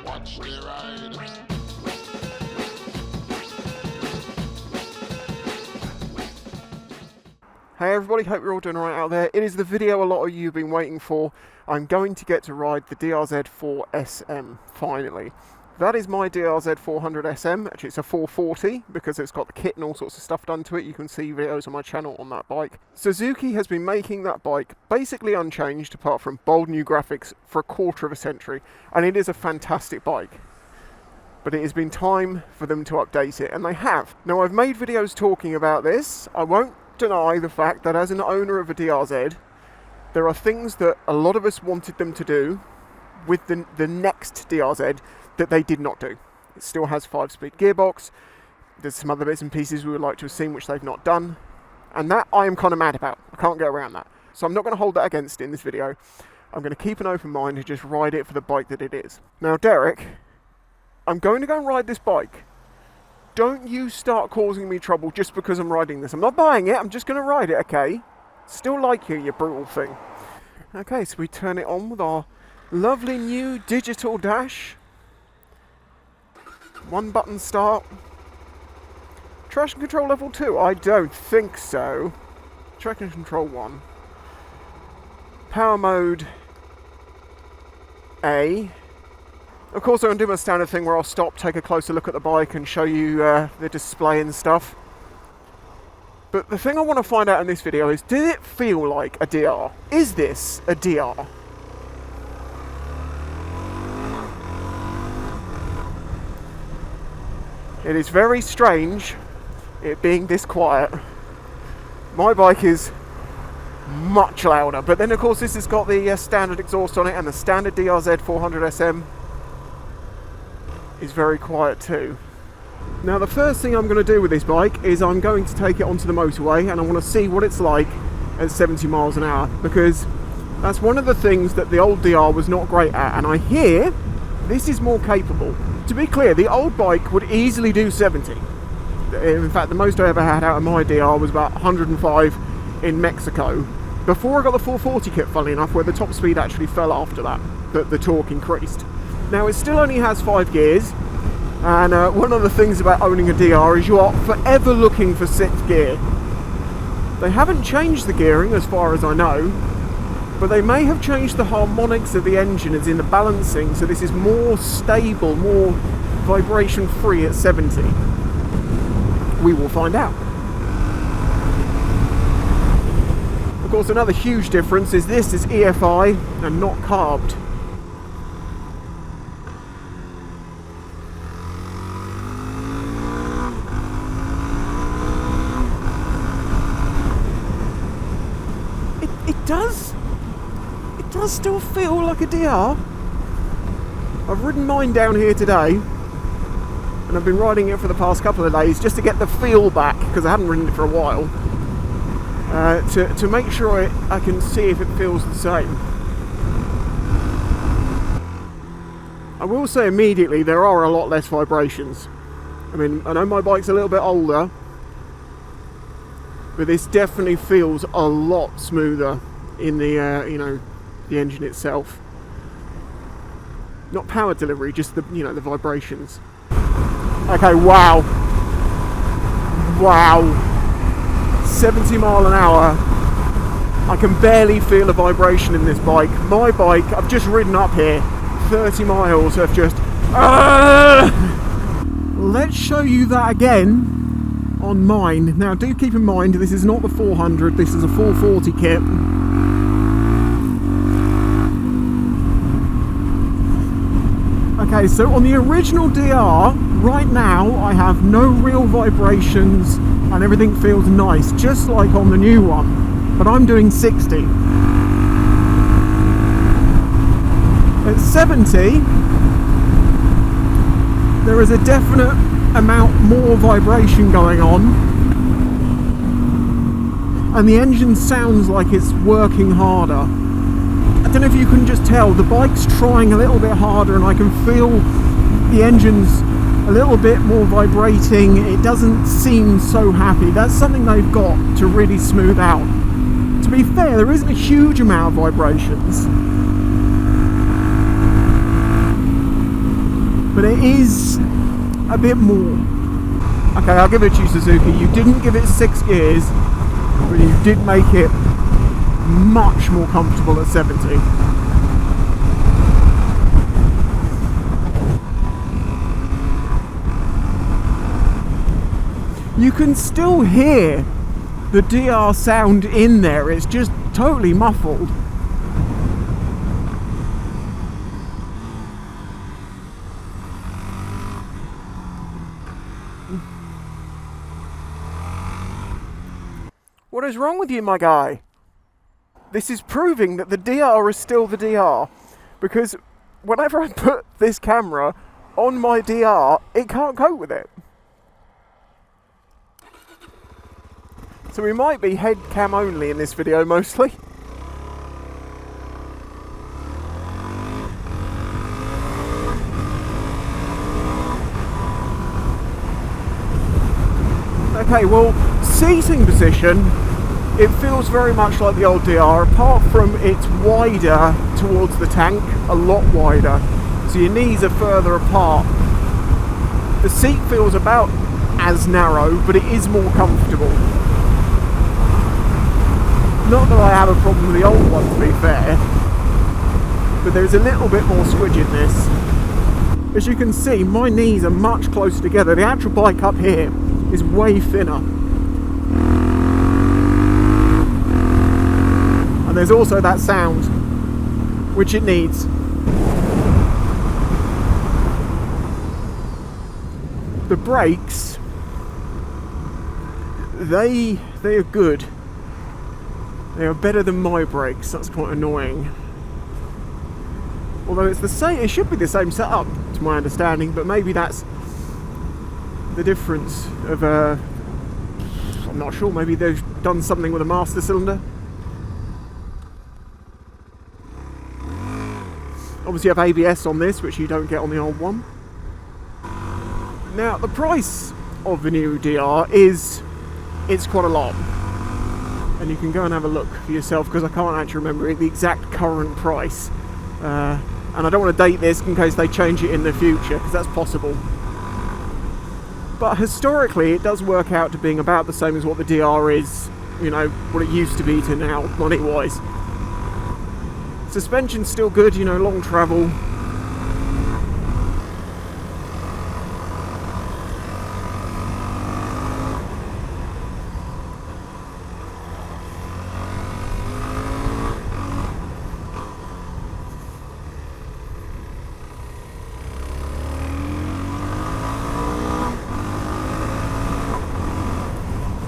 Watch the ride. Hey everybody, hope you're all doing alright out there. It is the video a lot of you have been waiting for. I'm going to get to ride the DRZ4SM, finally. That is my DRZ400SM, actually it's a 440 because it's got the kit and all sorts of stuff done to it. You can see videos on my channel on that bike. Suzuki has been making that bike basically unchanged apart from bold new graphics for a quarter of a century, and it is a fantastic bike. But it has been time for them to update it, and they have. Now I've made videos talking about this. I won't deny the fact that as an owner of a DRZ, there are things that a lot of us wanted them to do with the next DRZ that they did not do. It still has 5-speed gearbox. There's some other bits and pieces we would like to have seen which they've not done, and that I am kind of mad about. I can't go around that. So I'm not going to hold that against it in this video. I'm going to keep an open mind and just ride it for the bike that it is. Now Derek, I'm going to go and ride this bike. Don't you start causing me trouble just because I'm riding this. I'm not buying it, I'm just going to ride it, okay? Still like you brutal thing. Okay, so we turn it on with our lovely new digital dash. 1 button start. Traction control level 2? I don't think so. Traction control 1. Power mode A. Of course, I'm going to do my standard thing where I'll stop, take a closer look at the bike and show you the display and stuff. But the thing I want to find out in this video is, did it feel like a DR? Is this a DR? It is very strange, it being this quiet. My bike is much louder, but then of course this has got the standard exhaust on it, and the standard DRZ400SM is very quiet too. Now the first thing I'm going to do with this bike is I'm going to take it onto the motorway and I want to see what it's like at 70 miles an hour, because that's one of the things that the old DR was not great at, and I hear this is more capable. To be clear, the old bike would easily do 70. In fact, the most I ever had out of my DR was about 105 in Mexico. Before I got the 440 kit, funnily enough, where the top speed actually fell after that, but the torque increased. Now it still only has 5 gears, and one of the things about owning a DR is you are forever looking for 6th gear. They haven't changed the gearing as far as I know, but they may have changed the harmonics of the engine as in the balancing, so this is more stable, more vibration free at 70. We will find out. Of course, another huge difference is this is EFI and not carbed. It does still feel like a DR. I've ridden mine down here today, and I've been riding it for the past couple of days just to get the feel back, because I hadn't ridden it for a while, to make sure I can see if it feels the same. I will say immediately there are a lot less vibrations. I mean, I know my bike's a little bit older, but this definitely feels a lot smoother in the the engine itself. Not power delivery, just the the vibrations. Okay, wow, 70 mile an hour. I can barely feel a vibration in this bike. My bike, I've just ridden up here 30 miles of just let's show you that again on mine. Now do keep in mind this is not the 400, this is a 440 kit. Okay, so on the original DR, right now I have no real vibrations and everything feels nice, just like on the new one, but I'm doing 60. At 70, there is a definite amount more vibration going on, and the engine sounds like it's working harder. I don't know if you can just tell, the bike's trying a little bit harder, and I can feel the engine's a little bit more vibrating. It doesn't seem so happy. That's something they've got to really smooth out. To be fair, there isn't a huge amount of vibrations. but it is a bit more. Okay, I'll give it to you, Suzuki. You didn't give it 6 gears, but you did make it much more comfortable at 70. You can still hear the DR sound in there, it's just totally muffled. What is wrong with you, my guy? This is proving that the DR is still the DR, because whenever I put this camera on my DR, it can't cope with it. So we might be head cam only in this video mostly. Okay, well, seating position, it feels very much like the old DR, apart from it's wider towards the tank, a lot wider, so your knees are further apart. The seat feels about as narrow, but it is more comfortable. Not that I have a problem with the old one, to be fair, but there's a little bit more squidge in this. As you can see, my knees are much closer together. The actual bike up here is way thinner. And there's also that sound, which it needs. The brakes, they are good. They are better than my brakes. That's quite annoying. Although it's the same, it should be the same setup to my understanding, but maybe that's the difference of I'm not sure, maybe they've done something with a master cylinder. Obviously you have ABS on this, which you don't get on the old one. Now the price of the new DR it's quite a lot, and you can go and have a look for yourself, because I can't actually remember the exact current price, and I don't want to date this in case they change it in the future, because that's possible. But historically it does work out to being about the same as what the DR is, you know, what it used to be to now, money wise. Suspension's still good, you know, long travel.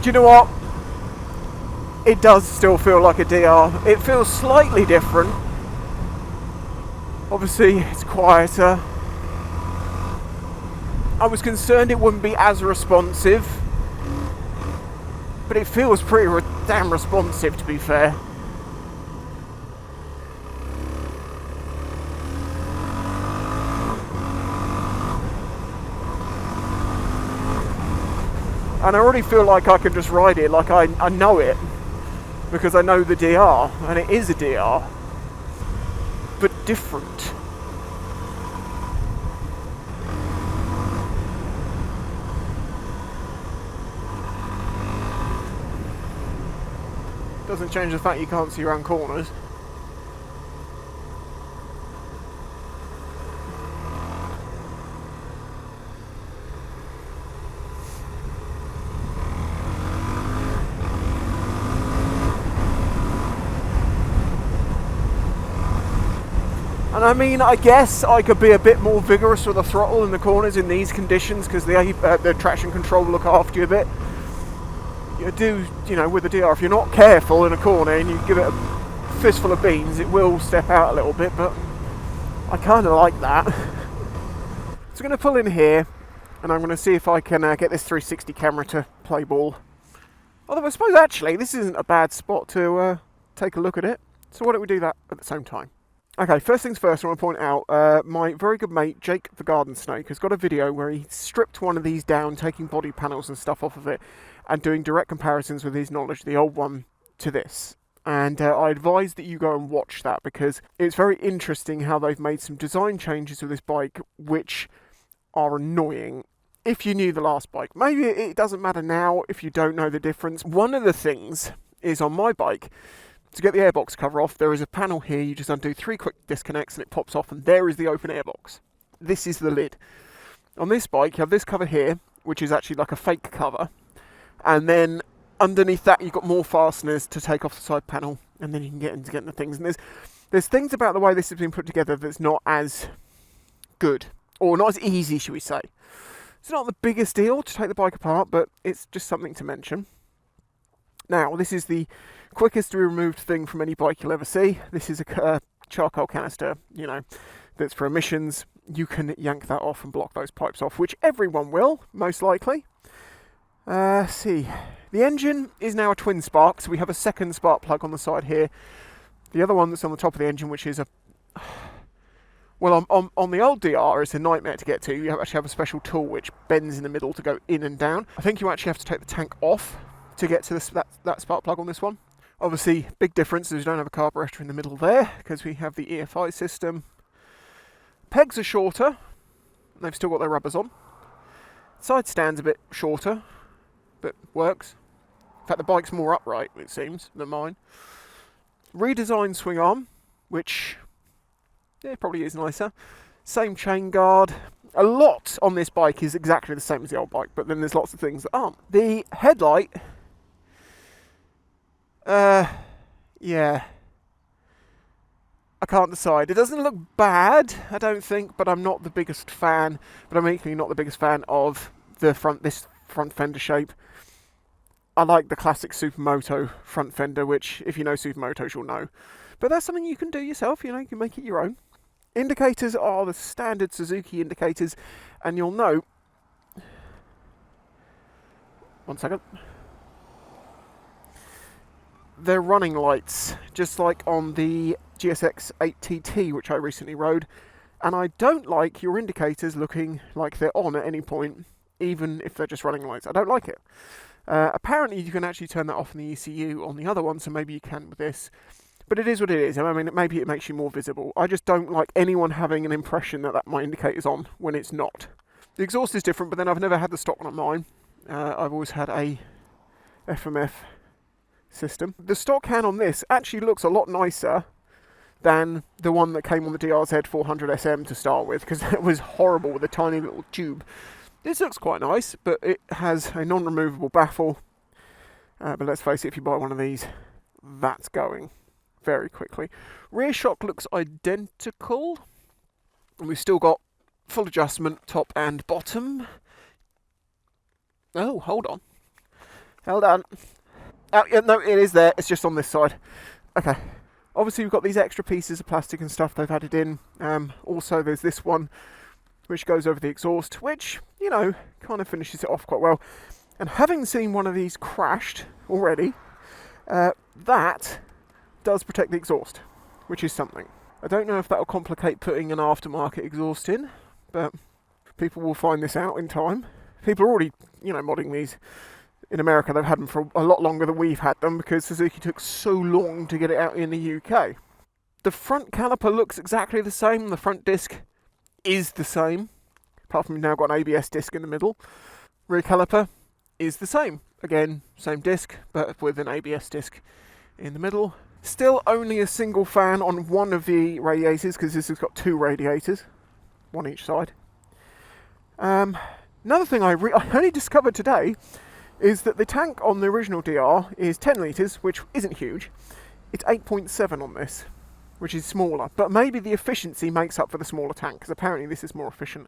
Do you know what? It does still feel like a DR. It feels slightly different. Obviously, it's quieter. I was concerned it wouldn't be as responsive, but it feels pretty damn responsive, to be fair. And I already feel like I can just ride it, like I know it, because I know the DR, and it is a DR, but different. Doesn't change the fact you can't see around corners. And I mean, I guess I could be a bit more vigorous with the throttle in the corners in these conditions, because the traction control will look after you a bit. You do, you know, with the DR, if you're not careful in a corner and you give it a fistful of beans, it will step out a little bit, but I kind of like that. So I'm going to pull in here, and I'm going to see if I can get this 360 camera to play ball. Although I suppose actually this isn't a bad spot to take a look at it. So why don't we do that at the same time? Okay, first things first, I want to point out, my very good mate, Jake the Garden Snake, has got a video where he stripped one of these down, taking body panels and stuff off of it, and doing direct comparisons with his knowledge, the old one to this. And I advise that you go and watch that, because it's very interesting how they've made some design changes with this bike, which are annoying if you knew the last bike. Maybe it doesn't matter now if you don't know the difference. One of the things is on my bike, to get the airbox cover off, there is a panel here. You just undo 3 quick disconnects and it pops off, and there is the open airbox. This is the lid. On this bike, you have this cover here, which is actually like a fake cover, and then underneath that you've got more fasteners to take off the side panel, and then you can get into getting the things. And there's things about the way this has been put together that's not as good, or not as easy, should we say. It's not the biggest deal to take the bike apart, but it's just something to mention. Now, this is the quickest to be removed thing from any bike you'll ever see. This is a charcoal canister, you know, that's for emissions. You can yank that off and block those pipes off, which everyone will, most likely. See, the engine is now a twin spark, so we have a second spark plug on the side here. The other one that's on the top of the engine, which is a... Well, on the old DR, it's a nightmare to get to. You actually have a special tool which bends in the middle to go in and down. I think you actually have to take the tank off to get to that spark plug on this one. Obviously, big difference is we don't have a carburetor in the middle there, because we have the EFI system. Pegs are shorter. They've still got their rubbers on. Side stand's a bit shorter, but works. In fact, the bike's more upright, it seems, than mine. Redesigned swing arm, which... yeah, probably is nicer. Same chain guard. A lot on this bike is exactly the same as the old bike, but then there's lots of things that aren't. The headlight, yeah, I can't decide. It doesn't look bad, I don't think, but I'm not the biggest fan. But I'm equally not the biggest fan of this front fender shape. I like the classic Supermoto front fender, which, if you know Supermotos, you'll know. But that's something you can do yourself, you know, you can make it your own. Indicators are the standard Suzuki indicators, and you'll note... one second. They're running lights, just like on the GSX-8TT, which I recently rode. And I don't like your indicators looking like they're on at any point, even if they're just running lights. I don't like it. Apparently you can actually turn that off in the ECU on the other one, so maybe you can with this. But it is what it is. I mean, maybe it makes you more visible. I just don't like anyone having an impression that my indicator's on when it's not. The exhaust is different, but then I've never had the stock one on mine. I've always had a FMF system. The stock can on this actually looks a lot nicer than the one that came on the DRZ400SM to start with, because it was horrible with a tiny little tube. This looks quite nice, but it has a non-removable baffle. But let's face it, if you buy one of these, that's going very quickly. Rear shock looks identical. And we've still got full adjustment, top and bottom. Oh, hold on. Hold on. Oh, yeah, no, it is there. It's just on this side. Okay. Obviously, we've got these extra pieces of plastic and stuff they've added in. Also, there's this one which goes over the exhaust, which, you know, kind of finishes it off quite well. And having seen one of these crashed already, that does protect the exhaust, which is something. I don't know if that will complicate putting an aftermarket exhaust in, but people will find this out in time. People are already, you know, modding these. In America, they've had them for a lot longer than we've had them, because Suzuki took so long to get it out in the UK. The front caliper looks exactly the same. The front disc is the same, apart from you've now got an ABS disc in the middle. Rear caliper is the same. Again, same disc, but with an ABS disc in the middle. Still only a single fan on one of the radiators, because this has got 2 radiators, one each side. Another thing I only discovered today is that the tank on the original DR is 10 litres, which isn't huge. It's 8.7 on this, which is smaller. But maybe the efficiency makes up for the smaller tank, because apparently this is more efficient.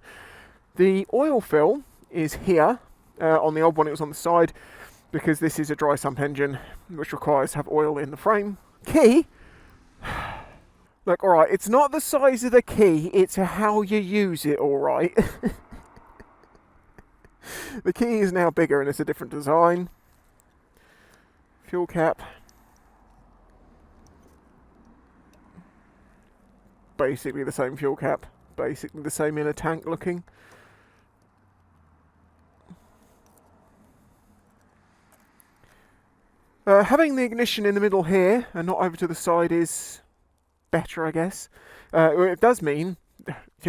The oil fill is here. On the old one it was on the side, because this is a dry sump engine, which requires to have oil in the frame. Key? Look, alright, it's not the size of the key, it's how you use it, alright? The key is now bigger and it's a different design. Fuel cap. Basically the same fuel cap. Basically the same inner tank looking. Having the ignition in the middle here and not over to the side is better, I guess. It does mean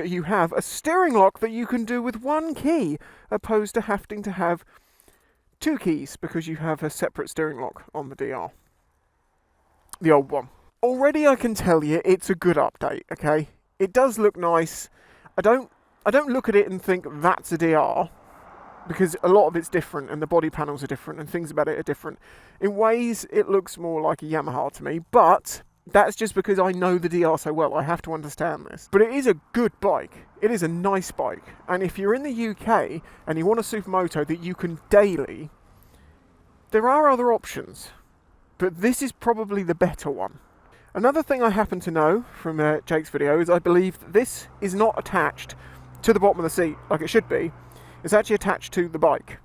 you have a steering lock that you can do with one key, opposed to having to have two keys because you have a separate steering lock on the DR. The old one. Already I can tell you it's a good update, okay? It does look nice. I don't look at it and think that's a DR, because a lot of it's different and the body panels are different and things about it are different. In ways, it looks more like a Yamaha to me, but that's just because I know the DR so well. I have to understand this. But it is a good bike. It is a nice bike. And if you're in the UK and you want a supermoto that you can daily, there are other options. But this is probably the better one. Another thing I happen to know from Jake's video is I believe that this is not attached to the bottom of the seat like it should be. It's actually attached to the bike,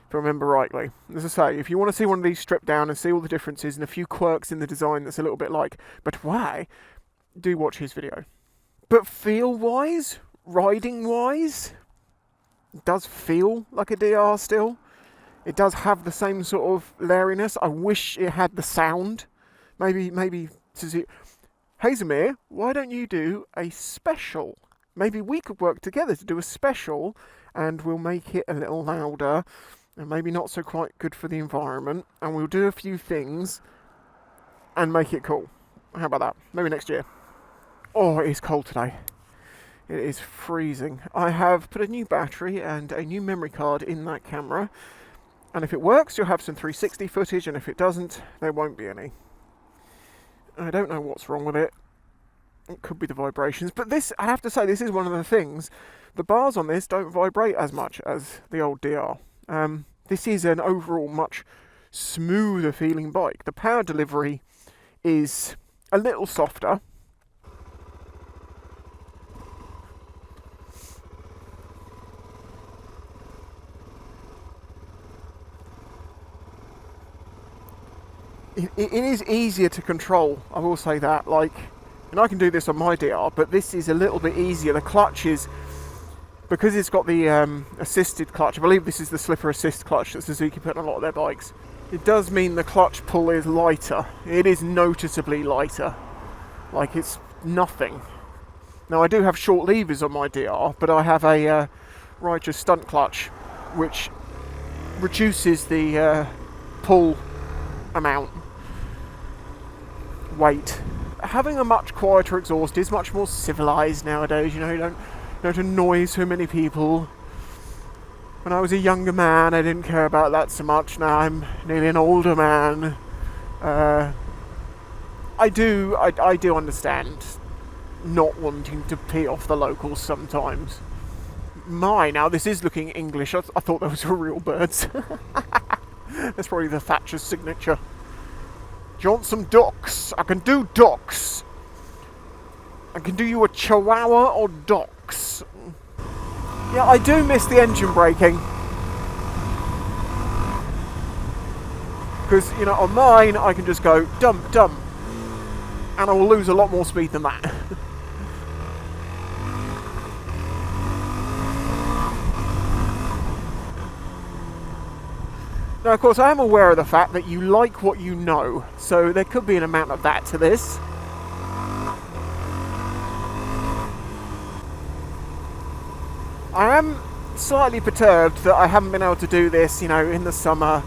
if I remember rightly. As I say, if you want to see one of these stripped down and see all the differences and a few quirks in the design that's a little bit like, but why? Do watch his video. But feel-wise, riding-wise, it does feel like a DR still. It does have the same sort of lairiness. I wish it had the sound. Maybe Suzuki. Haslemere, why don't you do a special? Maybe we could work together to do a special, and we'll make it a little louder and maybe not so quite good for the environment, and we'll do a few things and make it cool. How about that? Maybe next year. Oh, it is cold today. It is freezing. I have put a new battery and a new memory card in that camera, and if it works, you'll have some 360 footage, and if it doesn't, there won't be any. I don't know what's wrong with it. It could be the vibrations, but this, I have to say, this is one of the things. The bars on this don't vibrate as much as the old DR. This is an overall much smoother feeling bike. The power delivery is a little softer. It is easier to control, I will say that. Like, and I can do this on my DR, but this is a little bit easier. The clutch is, because it's got the assisted clutch, I believe this is the slipper assist clutch that Suzuki put on a lot of their bikes. It does mean the clutch pull is lighter. It is noticeably lighter. Like, it's nothing. Now, I do have short levers on my DR, but I have a righteous stunt clutch, which reduces the pull amount, weight. Having a much quieter exhaust is much more civilized nowadays. You know, you don't annoy so many people. When I was a younger man, I didn't care about that so much. Now I'm nearly an older man. I do understand not wanting to pee off the locals sometimes. Now this is looking English. I thought those were real birds. That's probably the Thatcher's signature. Do you want some ducks? I can do ducks. I can do you a chihuahua or ducks. Yeah, I do miss the engine braking. Because, you know, on mine, I can just go dump, dump. And I will lose a lot more speed than that. Now, of course, I am aware of the fact that you like what you know, so there could be an amount of that to this. I am slightly perturbed that I haven't been able to do this, you know, in the summer,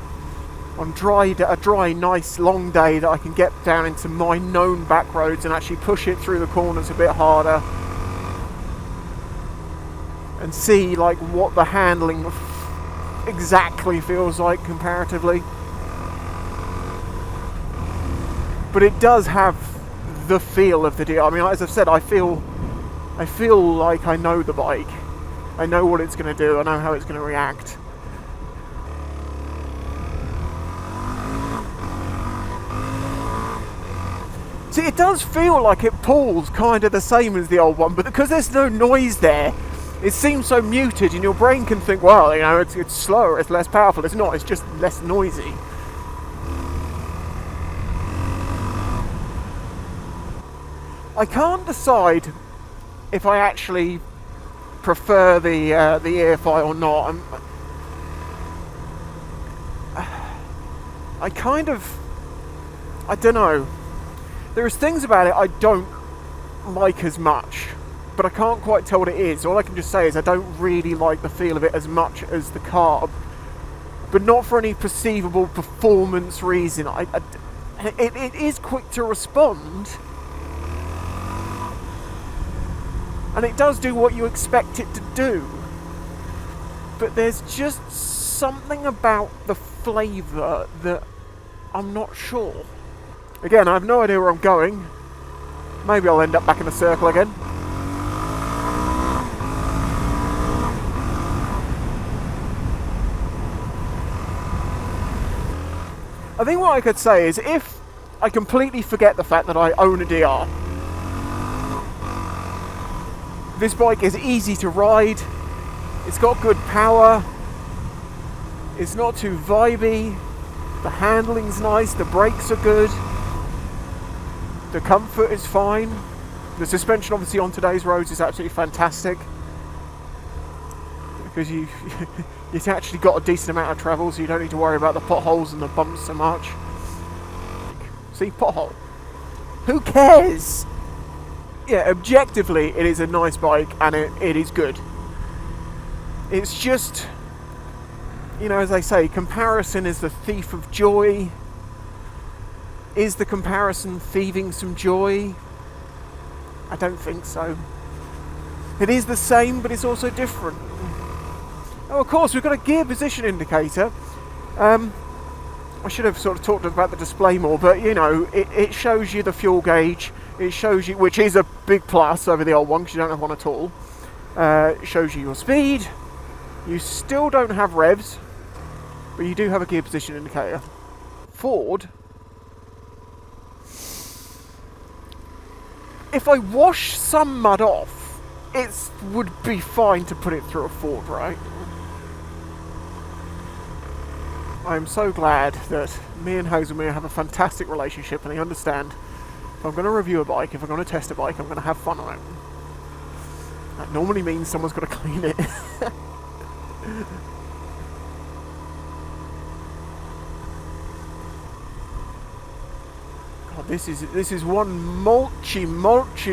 on a dry, nice, long day that I can get down into my known back roads and actually push it through the corners a bit harder and see, like, what the handling exactly feels like comparatively. But it does have the feel of the DR. I mean, as I've said, I feel like I know the bike. I know what it's going to do. I know how it's going to react. See, it does feel like it pulls kind of the same as the old one, but because there's no noise there, it seems so muted, and your brain can think, well, you know, it's slower, it's less powerful. It's not, it's just less noisy. I can't decide if I actually prefer the EFI or not. I don't know. There's things about it I don't like as much. but I can't quite tell what it is. All I can just say is I don't really like the feel of it as much as the carb, but not for any perceivable performance reason. It is quick to respond, and it does do what you expect it to do, but there's just something about the flavour that I'm not sure. Again, I have no idea where I'm going. Maybe I'll end up back in a circle again. I think what I could say is, if I completely forget the fact that I own a DR, this bike is easy to ride, it's got good power, it's not too vibey, the handling's nice, the brakes are good, the comfort is fine, the suspension obviously on today's roads is absolutely fantastic, because you've actually got a decent amount of travel, so you don't need to worry about the potholes and the bumps so much. See, pothole. Who cares? Yeah, objectively, it is a nice bike, and it is good. It's just, you know, as they say, comparison is the thief of joy. Is the comparison thieving some joy? I don't think so. It is the same, but it's also different. Oh, of course, we've got a gear position indicator. I should have sort of talked about the display more, but you know, it shows you the fuel gauge. It shows you, which is a big plus over the old one, because you don't have one at all. It shows you your speed. You still don't have revs, but you do have a gear position indicator. Ford. If I wash some mud off, it would be fine to put it through a Ford, right? I'm so glad that me and Haslemere have a fantastic relationship, and they understand if I'm going to review a bike, if I'm going to test a bike, I'm going to have fun on it. That normally means someone's got to clean it. God, this is one mulchy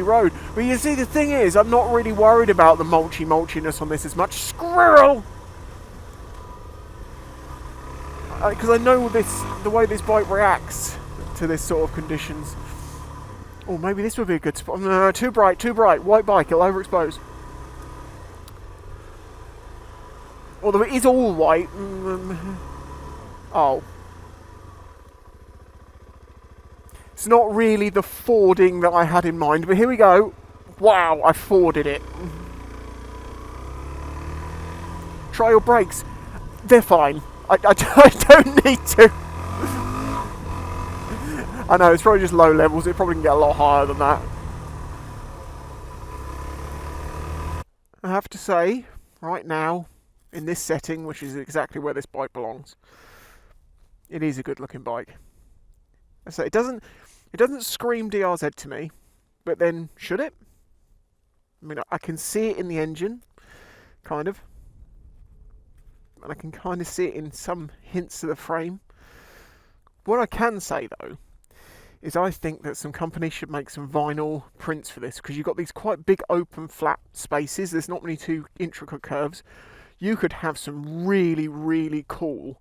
road. But you see, the thing is, I'm not really worried about the mulchiness on this as much. Squirrel! Because I know the way this bike reacts to this sort of conditions. Oh, maybe this would be a good spot. No, too bright. White bike, it'll overexpose. Although it is all white. Oh. It's not really the Fording that I had in mind, but here we go. Wow, I Forded it. Trial brakes. They're fine. I don't need to. I know, it's probably just low levels. It probably can get a lot higher than that. I have to say, right now, in this setting, which is exactly where this bike belongs, it is a good looking bike. I say, it doesn't scream DRZ to me, but then should it? I mean, I can see it in the engine, kind of. And I can kind of see it in some hints of the frame. What I can say, though, is I think that some companies should make some vinyl prints for this, because you've got these quite big open flat spaces. There's not many too intricate curves. You could have some really, really cool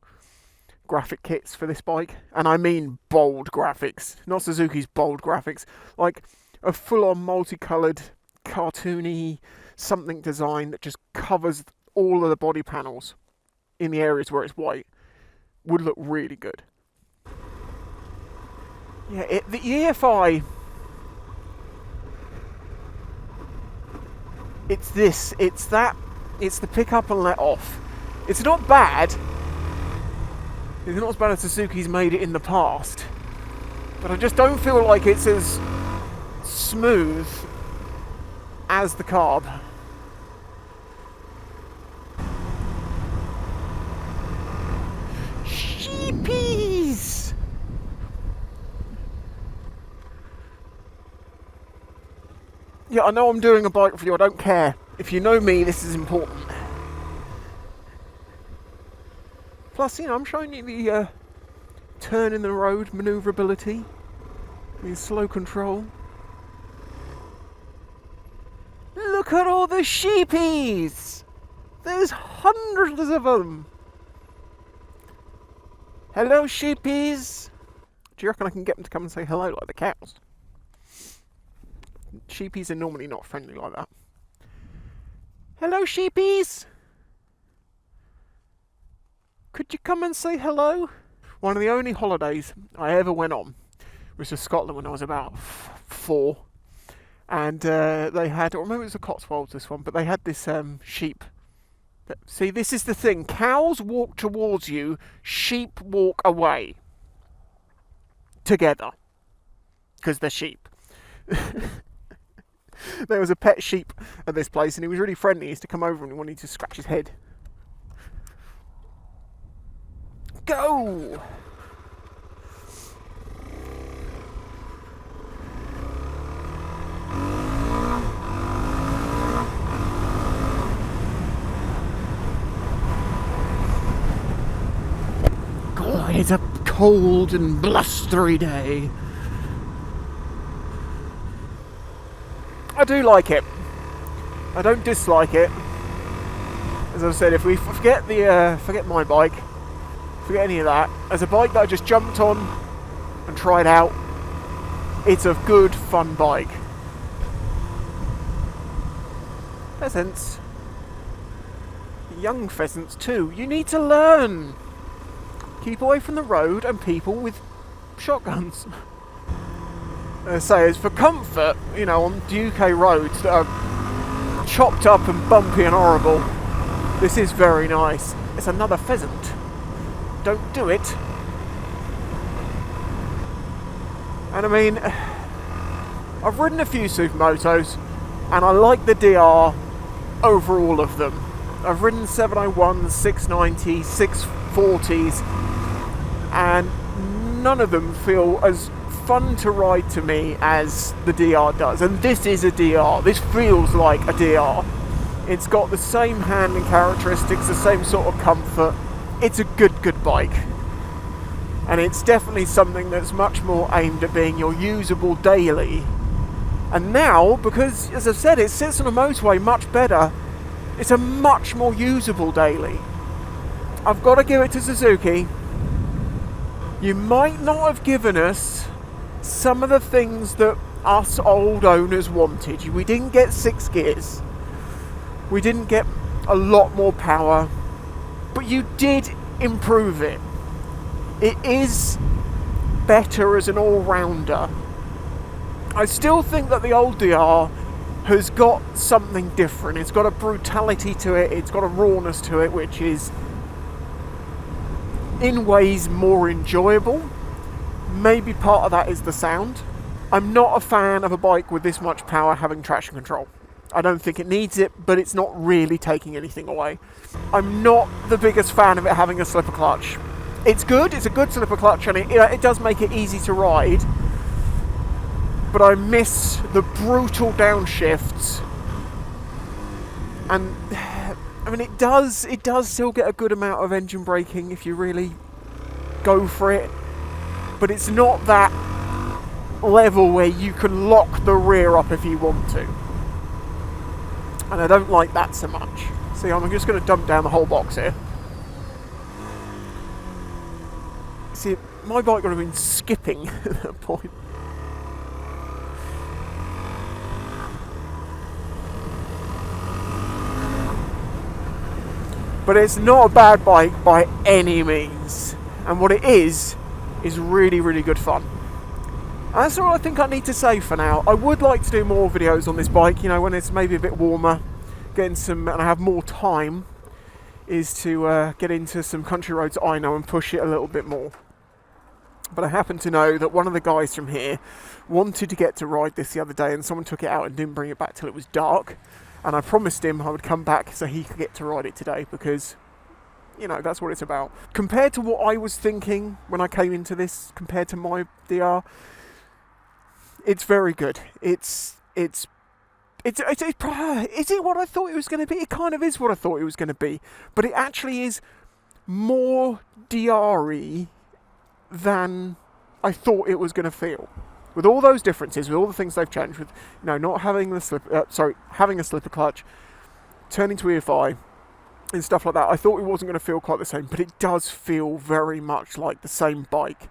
graphic kits for this bike. And I mean bold graphics, not Suzuki's bold graphics. Like a full-on multicoloured, cartoony something design that just covers all of the body panels in the areas where it's white would look really good. Yeah, the EFI, it's the pick up and let off. It's not bad. It's not as bad as Suzuki's made it in the past, but I just don't feel like it's as smooth as the carb. Sheepies! Yeah, I know I'm doing a bike review, I don't care. If you know me, this is important. Plus, you know, I'm showing you the turn in the road manoeuvrability, the slow control. Look Look at all the sheepies! There's hundreds of them! Hello, sheepies! Do you reckon I can get them to come and say hello like the cows? Sheepies are normally not friendly like that. Hello, sheepies! Could you come and say hello? One of the only holidays I ever went on was to Scotland when I was about 4. And they had, or maybe it was the Cotswolds this one, but they had this sheep. See, this is the thing. Cows walk towards you, sheep walk away. Together. Because they're sheep. There was a pet sheep at this place and he was really friendly. He used to come over and he wanted to scratch his head. Go! God, it's a cold and blustery day. I do like it. I don't dislike it. As I've said, if we forget my bike, forget any of that, as a bike that I just jumped on and tried out, it's a good, fun bike. Pheasants. Young pheasants too. You need to learn. Keep away from the road and people with shotguns. So as for comfort, you know, on UK roads that are chopped up and bumpy and horrible, this is very nice. It's another pheasant. Don't do it. And I mean, I've ridden a few supermotos and I like the DR over all of them. I've ridden 701s, 690s, 640s, and none of them feel as fun to ride to me as the DR does. And this is a DR. This feels like a DR. It's got the same handling characteristics, the same sort of comfort. It's a good bike. And it's definitely something that's much more aimed at being your usable daily. And now, because, as I've said, it sits on a motorway much better, it's a much more usable daily. I've got to give it to Suzuki. You might not have given us some of the things that us old owners wanted. We didn't get 6 gears. We didn't get a lot more power. But you did improve it. It is better as an all-rounder. I still think that the old DR has got something different. It's got a brutality to it. It's got a rawness to it, which is in ways more enjoyable. Maybe part of that is the sound. I'm not a fan of a bike with this much power having traction control. I don't think it needs it, but it's not really taking anything away. I'm not the biggest fan of it having a slipper clutch. It's good, it's a good slipper clutch, and it does make it easy to ride, but I miss the brutal downshifts. And I mean, it does still get a good amount of engine braking if you really go for it, but it's not that level where you can lock the rear up if you want to. And I don't like that so much. See, I'm just going to dump down the whole box here. See, my bike would have been skipping at that point. But it's not a bad bike by any means. And what it is really, really good fun. And that's all I think I need to say for now. I would like to do more videos on this bike, you know, when it's maybe a bit warmer, and I have more time, is to get into some country roads I know and push it a little bit more. But I happen to know that one of the guys from here wanted to get to ride this the other day, and someone took it out and didn't bring it back till it was dark. And I promised him I would come back so he could get to ride it today, because, you know, that's what it's about. Compared to what I was thinking when I came into this, compared to my DR, it's very good. Is it what I thought it was going to be? It kind of is what I thought it was going to be, but it actually is more DR-y than I thought it was going to feel. With all those differences, with all the things they've changed, with not having the having a slipper clutch, turning to EFI and stuff like that, I thought it wasn't going to feel quite the same, but it does feel very much like the same bike,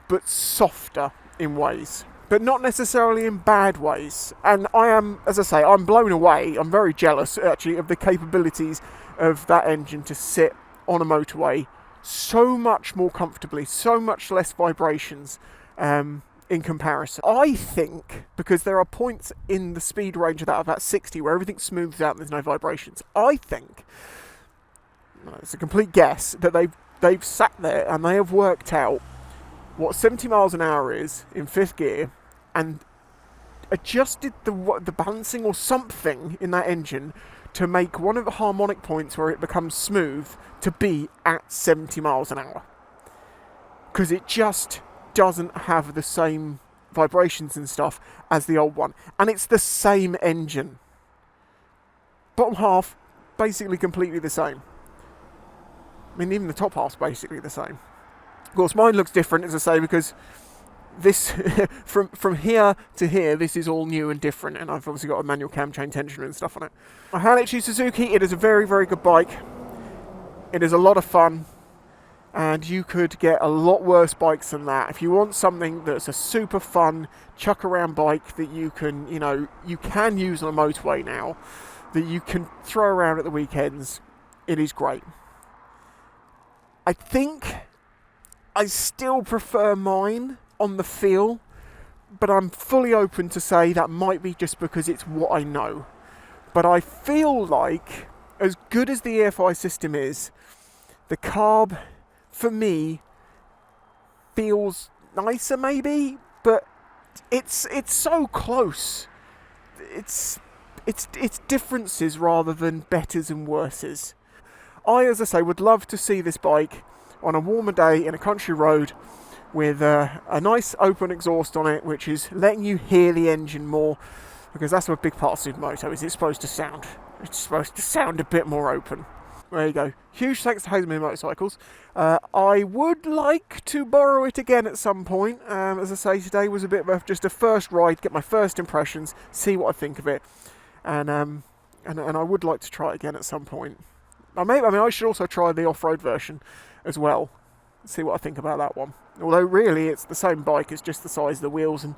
but softer in ways, but not necessarily in bad ways. And I am, as I say, I'm blown away. I'm very jealous, actually, of the capabilities of that engine to sit on a motorway so much more comfortably, so much less vibrations in comparison. I think, because there are points in the speed range of that, about 60, where everything smooths out and there's no vibrations, I think, it's a complete guess, that they've sat there and they have worked out what 70 miles an hour is in 5th gear and adjusted the balancing or something in that engine to make one of the harmonic points where it becomes smooth to be at 70 miles an hour. Because it just doesn't have the same vibrations and stuff as the old one. And it's the same engine. Bottom half, basically completely the same. I mean, even the top half's basically the same. Of course, mine looks different, as I say, because this, from here to here, this is all new and different, and I've obviously got a manual cam chain tensioner and stuff on it. My Hanichi Suzuki, it is a very, very good bike. It is a lot of fun, and you could get a lot worse bikes than that. If you want something that's a super fun, chuck around bike that you can, you can use on a motorway now, that you can throw around at the weekends, it is great. I think I still prefer mine on the feel, but I'm fully open to say that might be just because it's what I know. But I feel like, as good as the EFI system is, the carb, for me, feels nicer maybe, but it's so close. It's differences rather than betters and worses. I, as I say, would love to see this bike on a warmer day in a country road with a nice open exhaust on it, which is letting you hear the engine more, because that's a big part of Supermoto, is it's supposed to sound. It's supposed to sound a bit more open. There you go. Huge thanks to Haslemere Motorcycles. I would like to borrow it again at some point. As I say, today was a bit of just a first ride, get my first impressions, see what I think of it, and I would like to try it again at some point. I should also try the off-road version as well, see what I think about that one. Although really it's the same bike, it's just the size of the wheels, and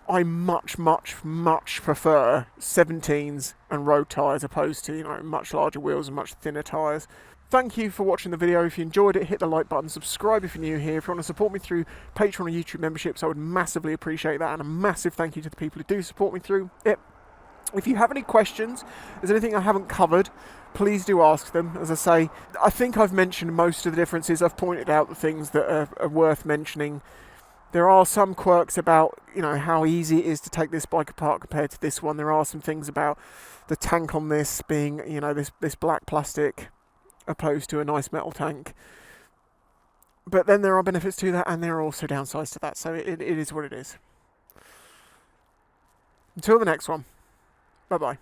I much, much, much prefer 17s and road tyres opposed to, much larger wheels and much thinner tyres. Thank you for watching the video. If you enjoyed it, hit the like button, subscribe if you're new here. If you want to support me through Patreon or YouTube memberships, I would massively appreciate that, and a massive thank you to the people who do support me through it. If you have any questions, there's anything I haven't covered, please do ask them. As I say, I think I've mentioned most of the differences. I've pointed out the things that are worth mentioning. There are some quirks about, how easy it is to take this bike apart compared to this one. There are some things about the tank on this being, this black plastic opposed to a nice metal tank. But then there are benefits to that, and there are also downsides to that. So it is what it is. Until the next one. Bye-bye.